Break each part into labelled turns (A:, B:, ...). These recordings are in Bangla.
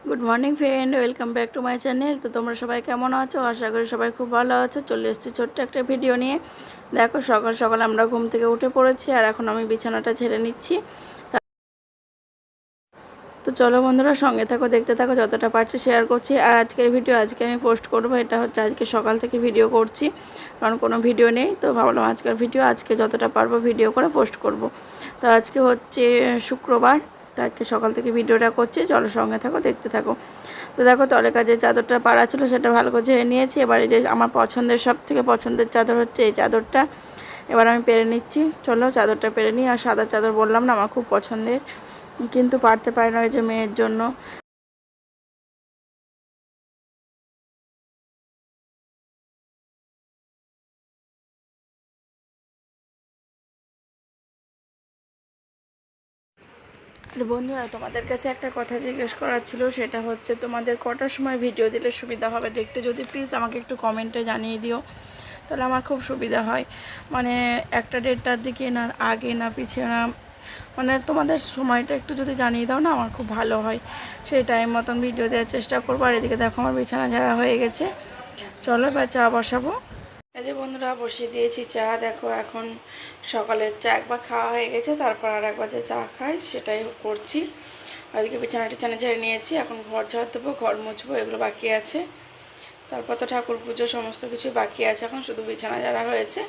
A: Good morning friend, welcome back to my channel. তো তোমরা সবাই কেমন আছো? আশা করি সবাই খুব ভালো আছো। চলে এসেছি ছোট্ট একটা ভিডিও নিয়ে। দেখো, সকাল সকাল আমরা ঘুম থেকে উঠে পড়েছি আর এখন আমি বিছানাটা ঝেড়ে নিচ্ছি। তো চলো বন্ধুরা, সঙ্গে থাকো, দেখতে থাকো, যতটা পারছি শেয়ার করছি। আর আজকের ভিডিও আজকে আমি পোস্ট করব। এটা হচ্ছে আজকে সকাল থেকে ভিডিও করছি, কারণ কোনো ভিডিও নেই। তো ভাবলাম আজকের ভিডিও আজকে যতটা পারবো ভিডিও করে পোস্ট করব। তো আজকে হচ্ছে শুক্রবার। তো আজকে সকাল থেকে ভিডিওটা করছি, চলো সঙ্গে থাকো, দেখতে থাকো। তো দেখো, তলে যে চাদরটা পাড়া ছিল সেটা ভালো করে ঝেড়ে নিয়েছি। এবারে যে আমার পছন্দের, সব থেকে পছন্দের চাদর হচ্ছে এই চাদরটা। এবার আমি পেরে নিচ্ছি। চলো চাদরটা পেরে নিই। আর সাদা চাদর বললাম না আমার খুব পছন্দের, কিন্তু পারতে পারি না ওই যে মেয়ের জন্য। আর বন্ধুরা, তোমাদের কাছে একটা কথা জিজ্ঞেস করার ছিল, সেটা হচ্ছে তোমাদের কটার সময় ভিডিও দিলে সুবিধা হবে দেখতে, যদি প্লিজ আমাকে একটু কমেন্টে জানিয়ে দিও, তাহলে আমার খুব সুবিধা হয়। মানে 1টা 1:30টার দিকে, না আগে না পিছিয়ে, না মানে তোমাদের সময়টা একটু যদি জানিয়ে দাও না, আমার খুব ভালো হয়। সেই টাইম মতন ভিডিও দেওয়ার চেষ্টা করবো। আর এদিকে দেখো আমার বিছানা ঝাড়া হয়ে গেছে। চলো এবার চা বসাবো। এই যে বন্ধুরা, বসিয়ে দিয়েছি চা। দেখো এখন সকালের চা একবার খাওয়া হয়ে গেছে, তারপর আর একবার যে চা খাই সেটাই করছি। আর এদিকে বিছানা টিছানা ঝেড়ে নিয়েছি, এখন ঘর ঝাড় দেবো, ঘর মুছবো, এগুলো বাকি আছে। তারপর তো ঠাকুর পুজো সমস্ত কিছু বাকি আছে, এখন শুধু বিছানা ঝাড়া হয়েছে।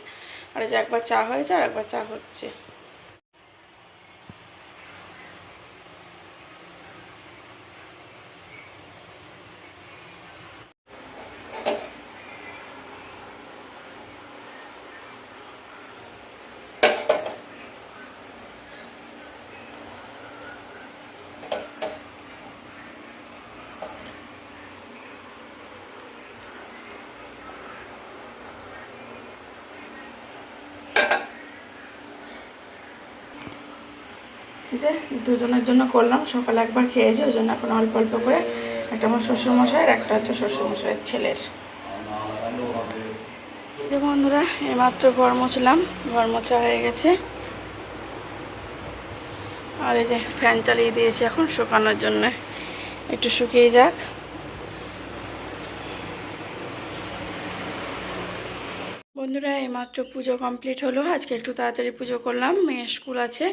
A: আর এই যে একবার চা হয়েছে আর একবার চা হচ্ছে। যে দুজনের জন্য করলাম, সকালে একবার খেয়েছি, ওই জন্য এখন অল্প অল্প করে। একটা আমার শ্বশুরমশাইয়ের, একটা হচ্ছে শ্বশুরমশাইয়ের ছেলের। যে বন্ধুরা, এইমাত্র ঘর মুছলাম, ঘর মোছা হয়ে গেছে। আর এই যে ফ্যান চালিয়ে দিয়েছি এখন শুকানোর জন্য, একটু শুকিয়ে যাক। বন্ধুরা, এইমাত্র পুজো কমপ্লিট হলো। আজকে একটু তাড়াতাড়ি পুজো করলাম, মেয়ের স্কুল আছে।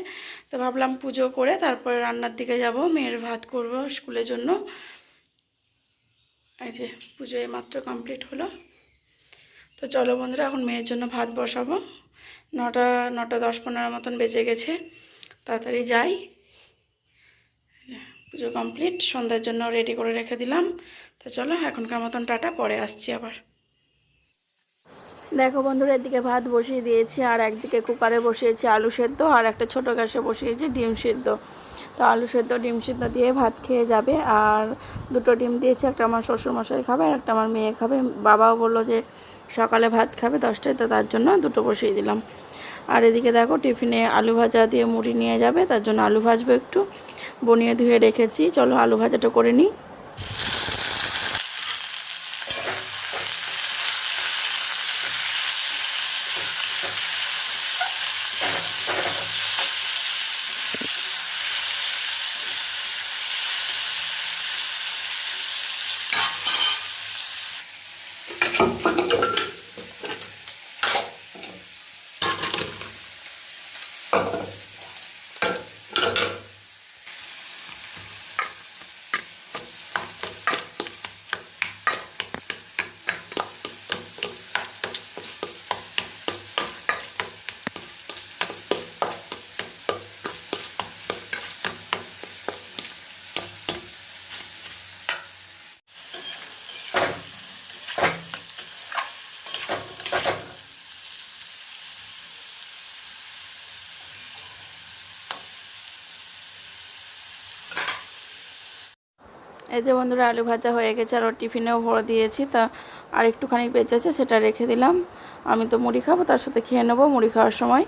A: তো ভাবলাম পুজো করে তারপরে রান্নার দিকে যাব, মেয়ের ভাত করব স্কুলের জন্য। এই যে পুজো এইমাত্র কমপ্লিট হলো। তো চলো বন্ধুরা, এখন মেয়ের জন্য ভাত বসাবো। 9টা 10-15 মতন বেজে গেছে, তাড়াতাড়ি যাই। পুজো কমপ্লিট, সন্ধ্যার জন্য রেডি করে রেখে দিলাম। তো চলো এখনকার মতন টাটা, পরে আসছি আবার। দেখো বন্ধুরা, এদিকে ভাত বসিয়ে দিয়েছি, আর একদিকে কুকারে বসিয়েছি আলু সেদ্ধ, আর একটা ছোটো গ্যাসে বসিয়েছি ডিম সিদ্ধ। তো আলু সেদ্ধ ডিম সিদ্ধ দিয়ে ভাত খেয়ে যাবে। আর 2টো ডিম দিয়েছি, একটা আমার শ্বশুরমশাই খাবে আর একটা আমার মেয়ে খাবে। বাবাও বললো যে সকালে ভাত খাবে 10টায়, তো তার জন্য 2টো বসিয়ে দিলাম। আর এদিকে দেখো, টিফিনে আলু ভাজা দিয়ে মুড়ি নিয়ে যাবে, তার জন্য আলু ভাজবো একটু, বনিয়ে ধুয়ে রেখেছি। চলো আলু ভাজাটা করে নিই। এই যে বন্ধুরা, আলু ভাজা হয়ে গেছে আর ওর টিফিনেও ভরে দিয়েছি। তা আর একটুখানি বেঁচেছে, সেটা রেখে দিলাম। আমি তো মুড়ি খাবো, তার সাথে খেয়ে নেবো মুড়ি খাওয়ার সময়।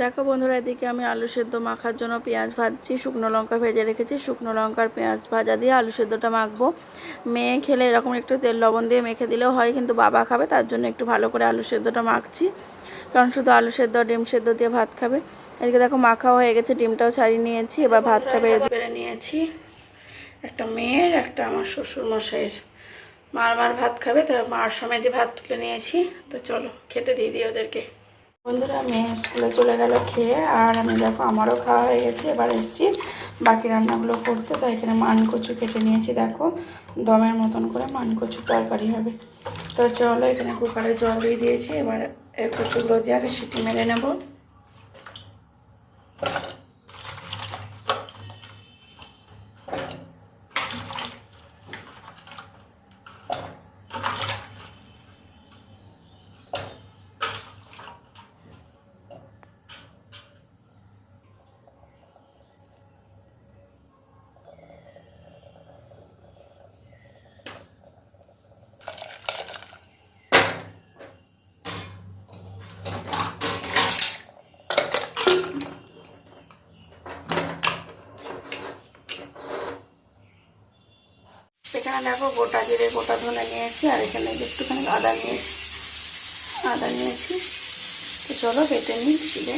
A: দেখো বন্ধুরা, এদিকে আমি আলু সেদ্ধ মাখার জন্য পেঁয়াজ ভাজছি, শুকনো লঙ্কা ভেজে রেখেছি। শুকনো লঙ্কার পেঁয়াজ ভাজা দিয়ে আলু সেদ্ধটা মাখবো। মেয়ে খেলে এরকম একটু তেল লবণ দিয়ে মেখে দিলেও হয়, কিন্তু বাবা খাবে, তার জন্য একটু ভালো করে আলু সেদ্ধটা মাখছি। কারণ শুধু আলু সেদ্ধ ডিম সেদ্ধ দিয়ে ভাত খাবে। এদিকে দেখো মাখাও হয়ে গেছে, ডিমটাও ছাড়িয়ে নিয়েছি, এবার ভাতটা বেড়ে নিয়েছি। একটা মেয়ের একটা আমার শ্বশুর মশাইয়ের। মার ভাত খাবে, তো মার সময় দিয়ে ভাত তুলে নিয়েছি। তো চলো খেতে দিয়ে দিই ওদেরকে। বন্ধুরা মেয়ে স্কুলে চলে গেল খেয়ে, আর আমি দেখো আমারও খাওয়া হয়ে গেছে। এবার এসেছি বাকি রান্নাগুলো করতে। তাই এখানে মানকচু কেটে নিয়েছি, দেখো দমের মতন করে মানকচুর তরকারি হবে। তো চলো এখানে কুকারে জল দিয়ে দিয়েছি, এবার এই কচুগুলো দিয়ে আগে সিটি মেরে নেব। এখানে দেখো গোটা জিরে গোটা ধনে নিয়েছি, আর এখানে একটুখানি আদা নিয়েছি। তো চলো বেটে নিই শিলে।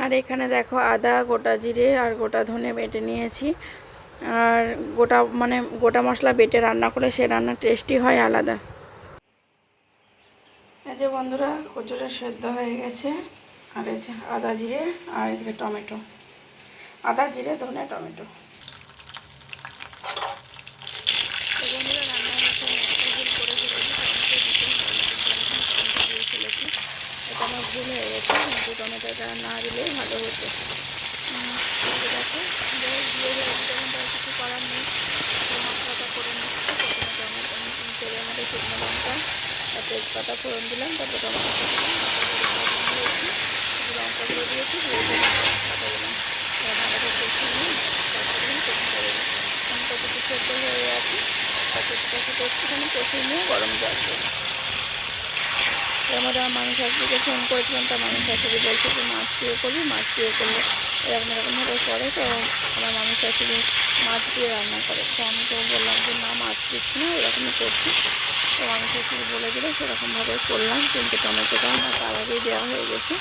A: আর এখানে দেখো আদা গোটা জিরে আর গোটা ধনে বেটে নিয়েছি। আর গোটা মশলা বেটে রান্না করে সে রান্না টেস্টি হয় আলাদা। এই যে বন্ধুরা কচুটা সেদ্ধ হয়ে গেছে। আর এই যে আদা জিরে আর এদিকে টমেটো, আদা জিরে ধনে টমেটো। এটা আমার ভুল হয়ে গেছে, কিন্তু টমেটোটা না দিলেই ভালো হতো। দেখো দিয়ে কিছু করার নেই। মশলাটা করে নিচ্ছি। প্রথমে টমেটো তেলের মধ্যে শুকনো লঙ্কা আর তেজপাতা ফোড়ন দিলাম, তারপর টমেটো লঙ্কাগুলো দিয়েছি, পাতা দিলাম। ভালোভাবে কষিয়ে নিয়ে তারপরে কচুটা সেদ্ধ হয়ে আছে। কচুটাকে একটুখানি কষিয়ে নিয়ে গরম জল দেবো। আমাদের মানুষ শাশুড়িকে ফোন করেছিলাম, তা মানুষ শাশুড়ি বলছে যে মাছ দিয়ে করবি, মাছ দিয়ে করলে এরকমভাবে করে। তো আমার মানুষ শাশুড়ি মাছ দিয়ে রান্না করে। তো আমি তো বললাম যে না মাছ দিচ্ছি না, এরকমই করছি। তো মানুষ শাশুড়ি বলে দিলে সেরকমভাবে করলাম, কিন্তু টমেটোটা আমার তার আগেই দেওয়া হয়ে গেছে।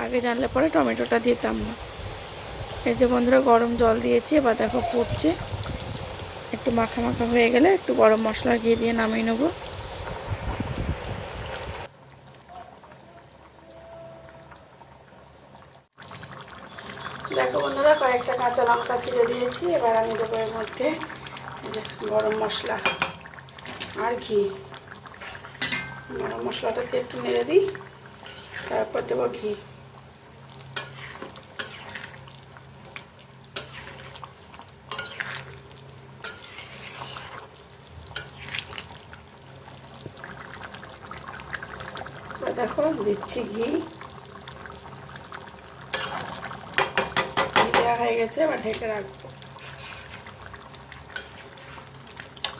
A: আগে জানলে পরে টমেটোটা দিতাম না। এই যে বন্ধুরা গরম জল দিয়েছি, এবার দেখো ফুটছে। একটু মাখা মাখা হয়ে গেলে একটু গরম মশলা ঘি দিয়ে নামিয়ে নেবো। দেখো বন্ধুরা কয়েকটা কাঁচা লঙ্কা চিড়ে দিয়েছি। এবার আমি দেবো এর মধ্যে গরম মশলা আর ঘি। গরম মশলাটাতে একটু নেড়ে দিই, তারপর দেবো ঘি। দেখো দিচ্ছি ঘি দেওয়া হয়ে গেছে। এবার ঢেকে রাখবো,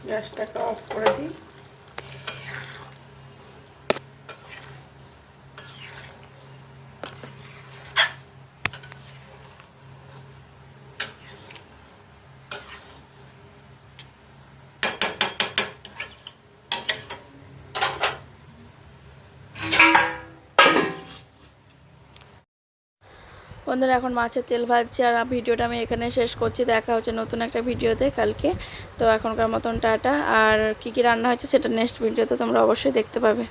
A: গ্যাসটাকে অফ করে দিই। বন্ধুরা এখন মাছের তেল ভাজছি, আর ভিডিওটা আমি এখানে শেষ করছি। দেখা হচ্ছে নতুন একটা ভিডিওতে কালকে। তো এখনকার মতন টাটা। আর কি কি রান্না হয়েছে সেটা নেক্সট ভিডিওতে তোমরা অবশ্যই দেখতে পাবে।